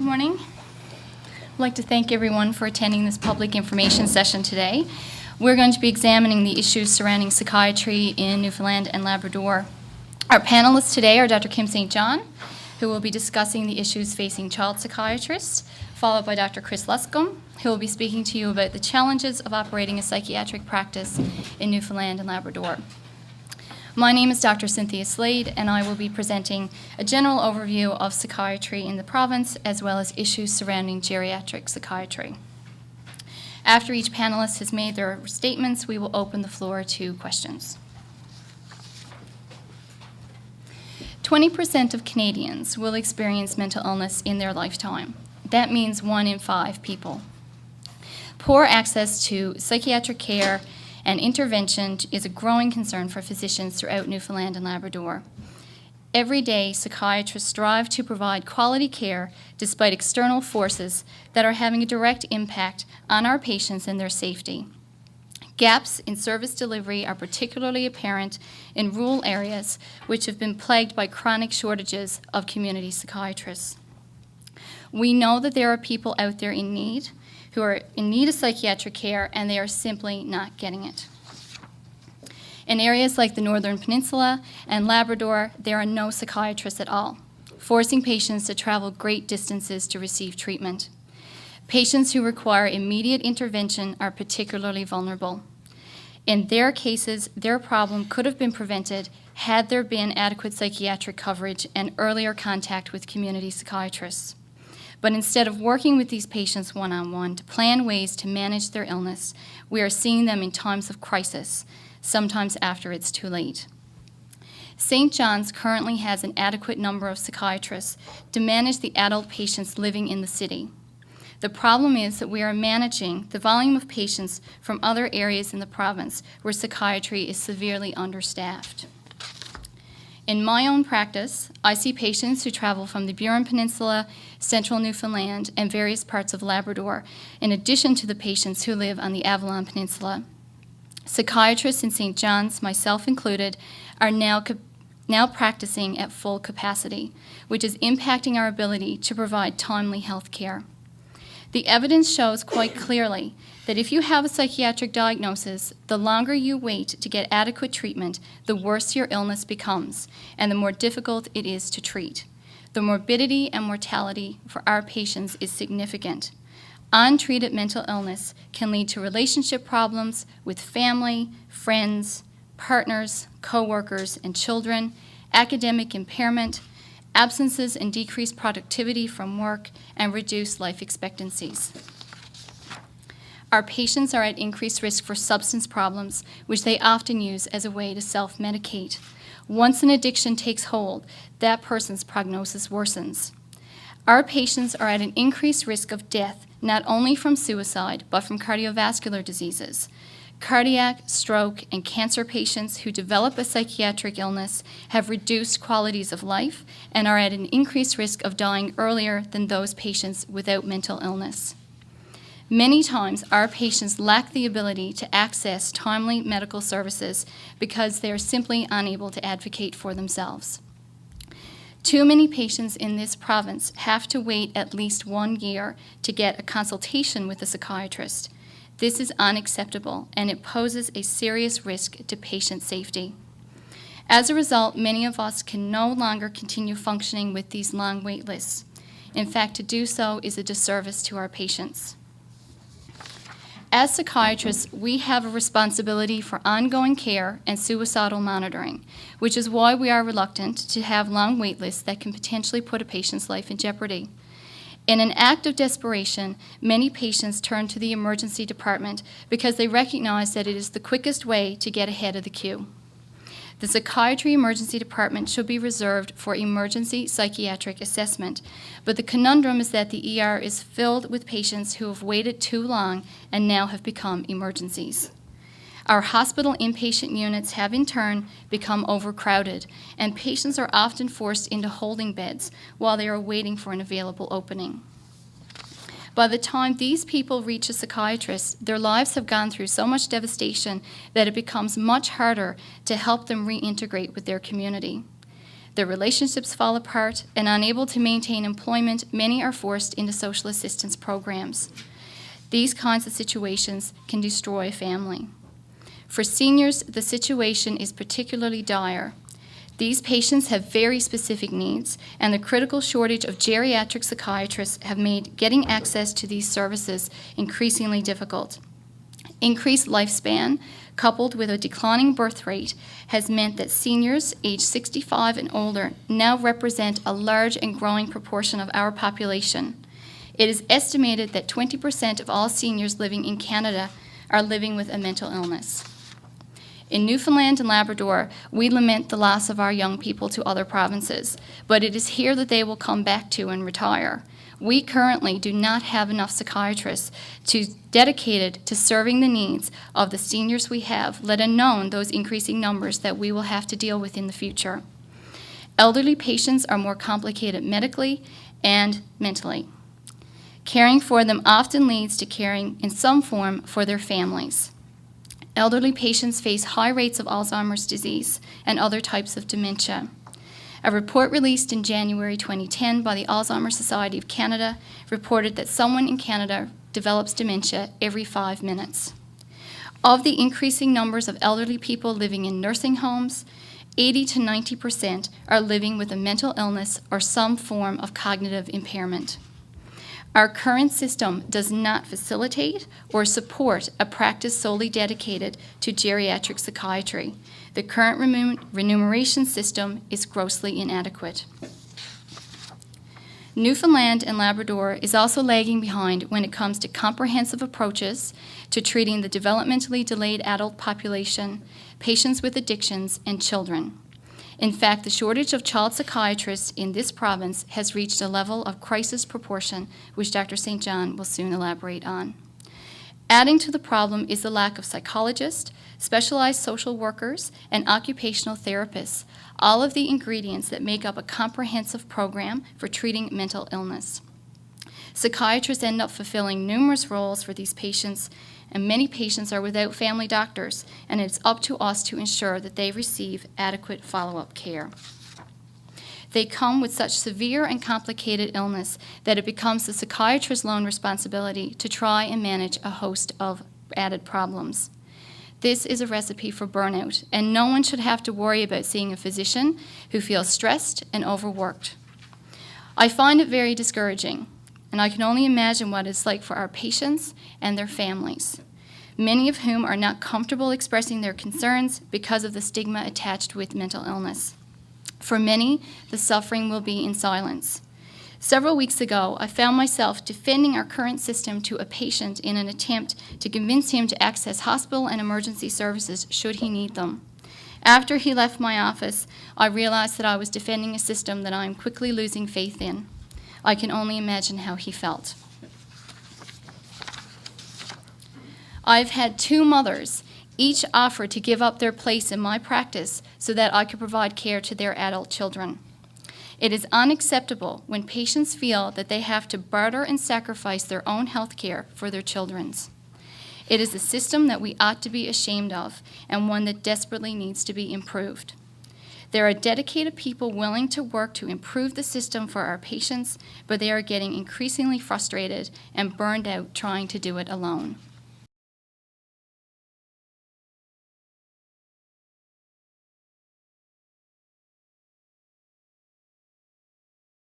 morning. I'd like to thank everyone for attending this public information session today. We're going to be examining the issues surrounding psychiatry in Newfoundland and Labrador. Our panelists today are Dr. Kim St. John, who will be discussing the issues facing child psychiatrists, followed by Dr. Chris Luscombe, who will be speaking to you about the challenges of operating a psychiatric practice in Newfoundland and Labrador. My name is Dr. Cynthia Slade, and I will be presenting a general overview of psychiatry in the province, as well as issues surrounding geriatric psychiatry. After each panelist has made their statements, we will open the floor to questions. 20% of Canadians will experience mental illness in their lifetime. That means 1 in 5 people. Poor access to psychiatric care and intervention is a growing concern for physicians throughout Newfoundland and Labrador. Every day, psychiatrists strive to provide quality care despite external forces that are having a direct impact on our patients and their safety. Gaps in service delivery are particularly apparent in rural areas, which have been plagued by chronic shortages of community psychiatrists. We know that there are people out there in need who are in need of psychiatric care, and they are simply not getting it. In areas like the Northern Peninsula and Labrador, there are no psychiatrists at all, forcing patients to travel great distances to receive treatment. Patients who require immediate intervention are particularly vulnerable. In their cases, their problem could have been prevented had there been adequate psychiatric coverage and earlier contact with community psychiatrists. But instead of working with these patients one-on-one to plan ways to manage their illness, we are seeing them in times of crisis, sometimes after it's too late. St. John's currently has an adequate number of psychiatrists to manage the adult patients living in the city. The problem is that we are managing the volume of patients from other areas in the province where psychiatry is severely understaffed. In my own practice, I see patients who travel from the Burin Peninsula, central Newfoundland, and various parts of Labrador, in addition to the patients who live on the Avalon Peninsula. Psychiatrists in St. John's, myself included, are now practicing at full capacity, which is impacting our ability to provide timely health care. The evidence shows quite clearly that if you have a psychiatric diagnosis, the longer you wait to get adequate treatment, the worse your illness becomes, and the more difficult it is to treat. The morbidity and mortality for our patients is significant. Untreated mental illness can lead to relationship problems with family, friends, partners, co-workers, and children, academic impairment, absences and decreased productivity from work, and reduced life expectancies. Our patients are at increased risk for substance problems, which they often use as a way to self-medicate. Once an addiction takes hold, that person's prognosis worsens. Our patients are at an increased risk of death, not only from suicide, but from cardiovascular diseases. Cardiac, stroke, and cancer patients who develop a psychiatric illness have reduced qualities of life and are at an increased risk of dying earlier than those patients without mental illness. Many times, our patients lack the ability to access timely medical services because they are simply unable to advocate for themselves. Too many patients in this province have to wait at least 1 year to get a consultation with a psychiatrist. This is unacceptable, and it poses a serious risk to patient safety. As a result, many of us can no longer continue functioning with these long wait lists. In fact, to do so is a disservice to our patients. As psychiatrists, we have a responsibility for ongoing care and suicidal monitoring, which is why we are reluctant to have long wait lists that can potentially put a patient's life in jeopardy. In an act of desperation, many patients turn to the emergency department because they recognize that it is the quickest way to get ahead of the queue. The psychiatry emergency department should be reserved for emergency psychiatric assessment, but the conundrum is that the ER is filled with patients who have waited too long and now have become emergencies. Our hospital inpatient units have in turn become overcrowded, and patients are often forced into holding beds while they are waiting for an available opening. By the time these people reach a psychiatrist, their lives have gone through so much devastation that it becomes much harder to help them reintegrate with their community. Their relationships fall apart, and unable to maintain employment, many are forced into social assistance programs. These kinds of situations can destroy a family. For seniors, the situation is particularly dire. These patients have very specific needs, and the critical shortage of geriatric psychiatrists have made getting access to these services increasingly difficult. Increased lifespan, coupled with a declining birth rate, has meant that seniors aged 65 and older now represent a large and growing proportion of our population. It is estimated that 20% of all seniors living in Canada are living with a mental illness. In Newfoundland and Labrador, we lament the loss of our young people to other provinces, but it is here that they will come back to and retire. We currently do not have enough psychiatrists dedicated to serving the needs of the seniors we have, let alone those increasing numbers that we will have to deal with in the future. Elderly patients are more complicated medically and mentally. Caring for them often leads to caring in some form for their families. Elderly patients face high rates of Alzheimer's disease and other types of dementia. A report released in January 2010 by the Alzheimer's Society of Canada reported that someone in Canada develops dementia every 5 minutes. Of the increasing numbers of elderly people living in nursing homes, 80 to 90% are living with a mental illness or some form of cognitive impairment. Our current system does not facilitate or support a practice solely dedicated to geriatric psychiatry. The current remuneration system is grossly inadequate. Newfoundland and Labrador is also lagging behind when it comes to comprehensive approaches to treating the developmentally delayed adult population, patients with addictions, and children. In fact, the shortage of child psychiatrists in this province has reached a level of crisis proportion, which Dr. St. John will soon elaborate on. Adding to the problem is the lack of psychologists, specialized social workers, and occupational therapists, all of the ingredients that make up a comprehensive program for treating mental illness. Psychiatrists end up fulfilling numerous roles for these patients, and many patients are without family doctors, and it's up to us to ensure that they receive adequate follow-up care. They come with such severe and complicated illness that it becomes the psychiatrist's lone responsibility to try and manage a host of added problems. This is a recipe for burnout, and no one should have to worry about seeing a physician who feels stressed and overworked. I find it very discouraging, and I can only imagine what it's like for our patients and their families, many of whom are not comfortable expressing their concerns because of the stigma attached with mental illness. For many, the suffering will be in silence. Several weeks ago, I found myself defending our current system to a patient in an attempt to convince him to access hospital and emergency services should he need them. After he left my office, I realized that I was defending a system that I am quickly losing faith in. I can only imagine how he felt. I've had 2 mothers, each offer to give up their place in my practice so that I could provide care to their adult children. It is unacceptable when patients feel that they have to barter and sacrifice their own health care for their children's. It is a system that we ought to be ashamed of, and one that desperately needs to be improved. There are dedicated people willing to work to improve the system for our patients, but they are getting increasingly frustrated and burned out trying to do it alone.